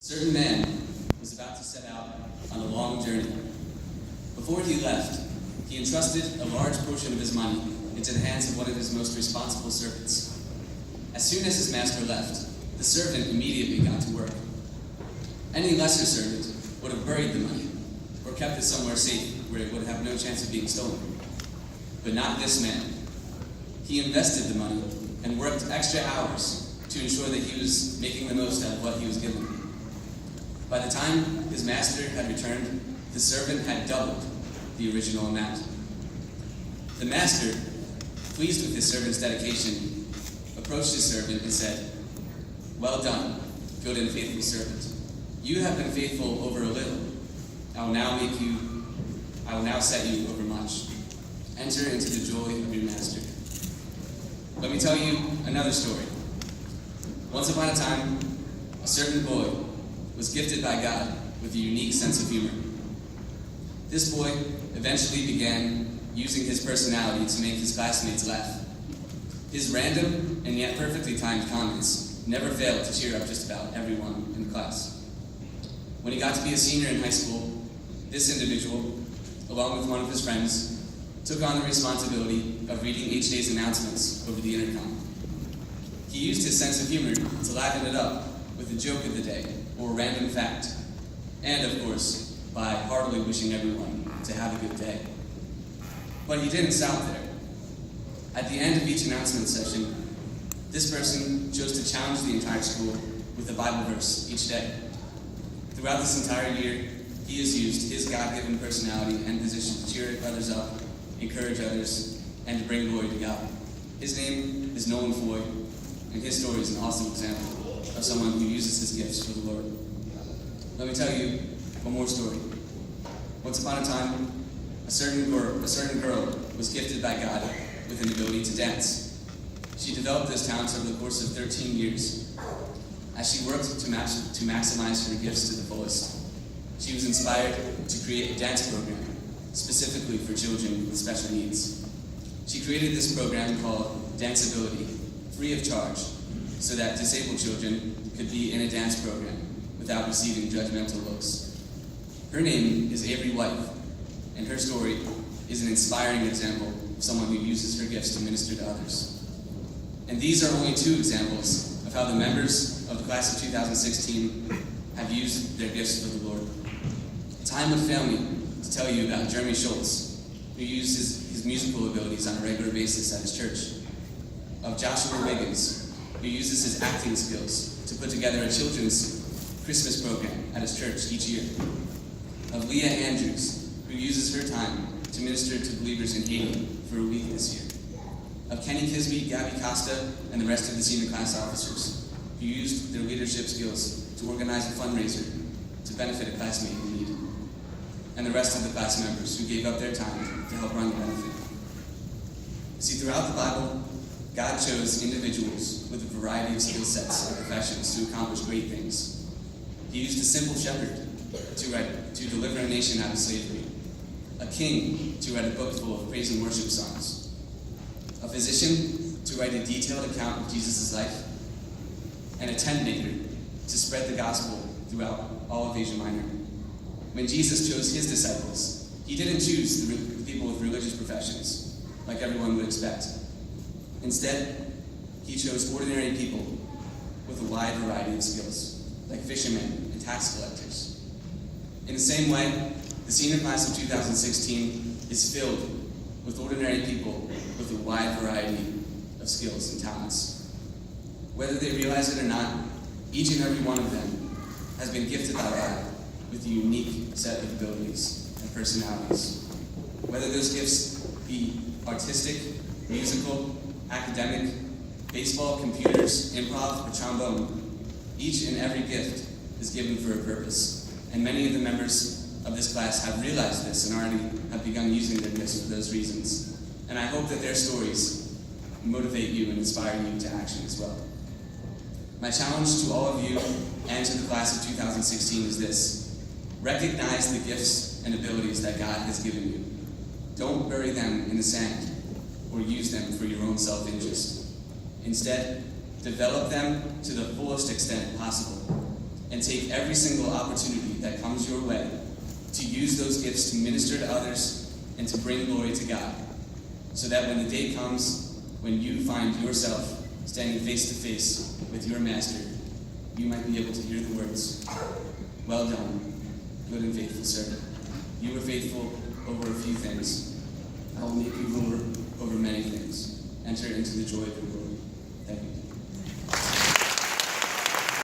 certain man was about to set out on a long journey. Before he left, he entrusted a large portion of his money into the hands of one of his most responsible servants. As soon as his master left, the servant immediately got to work. Any lesser servant would have buried the money or kept it somewhere safe where it would have no chance of being stolen. But not this man. He invested the money and worked extra hours to ensure that he was making the most out of what he was given. By the time his master had returned, the servant had doubled the original amount. The master, pleased with his servant's dedication, approached his servant and said, "Well done, good and faithful servant. You have been faithful over a little. I will now set you over much. Enter into the joy of your master." Let me tell you another story. Once upon a time, a certain boy was gifted by God with a unique sense of humor. This boy eventually began using his personality to make his classmates laugh. His random and yet perfectly timed comments never failed to cheer up just about everyone in the class. When he got to be a senior in high school, this individual, along with one of his friends, took on the responsibility of reading each day's announcements over the intercom. He used his sense of humor to liven it up with a joke of the day or a random fact, and of course, by heartily wishing everyone to have a good day. But he didn't stop there. At the end of each announcement session, this person chose to challenge the entire school with a Bible verse each day. Throughout this entire year, he has used his God-given personality and position to cheer others up, encourage others, and to bring glory to God. His name is Nolan Floyd, and his story is an awesome example of someone who uses his gifts for the Lord. Let me tell you one more story. Once upon a time, a certain girl was gifted by God with an ability to dance. She developed those talents over the course of 13 years. As she worked to maximize her gifts to the fullest, she was inspired to create a dance program specifically for children with special needs. She created this program called Danceability, free of charge, so that disabled children could be in a dance program without receiving judgmental looks. Her name is Avery White, and her story is an inspiring example of someone who uses her gifts to minister to others. And these are only two examples of how the members of the class of 2016 have used their gifts for the Lord. Time would fail me to tell you about Jeremy Schultz, who uses his musical abilities on a regular basis at his church. Of Joshua Wiggins, who uses his acting skills to put together a children's Christmas program at his church each year. Of Leah Andrews, who uses her time to minister to believers in Haiti for a week this year. Of Kenny Kisby, Gabby Costa, and the rest of the senior class officers, who used their leadership skills to organize a fundraiser to benefit a classmate in need. And the rest of the class members who gave up their time to help run the benefit. See, throughout the Bible, God chose individuals with a variety of skill sets and professions to accomplish great things. He used a simple shepherd to deliver a nation out of slavery, a king to write a book full of praise and worship songs, a physician to write a detailed account of Jesus' life, and a tent maker to spread the gospel throughout all of Asia Minor. When Jesus chose his disciples, he didn't choose the people with religious professions, like everyone would expect. Instead, he chose ordinary people with a wide variety of skills, like fishermen and tax collectors. In the same way, the senior class of 2016 is filled with ordinary people with a wide variety of skills and talents. Whether they realize it or not, each and every one of them has been gifted by God with a unique set of abilities and personalities. Whether those gifts be artistic, musical, academic, baseball, computers, improv, or trombone, each and every gift is given for a purpose. And many of the members of this class have realized this and already have begun using their gifts for those reasons. And I hope that their stories motivate you and inspire you to action as well. My challenge to all of you and to the class of 2016 is this: recognize the gifts and abilities that God has given you. Don't bury them in the sand or use them for your own self-interest. Instead, develop them to the fullest extent possible and take every single opportunity that comes your way to use those gifts to minister to others and to bring glory to God, so that when the day comes when you find yourself standing face to face with your Master, you might be able to hear the words, "Well done, good and faithful servant. You were faithful over a few things. I will make you ruler over many things. Enter into the joy of your Lord." Thank you.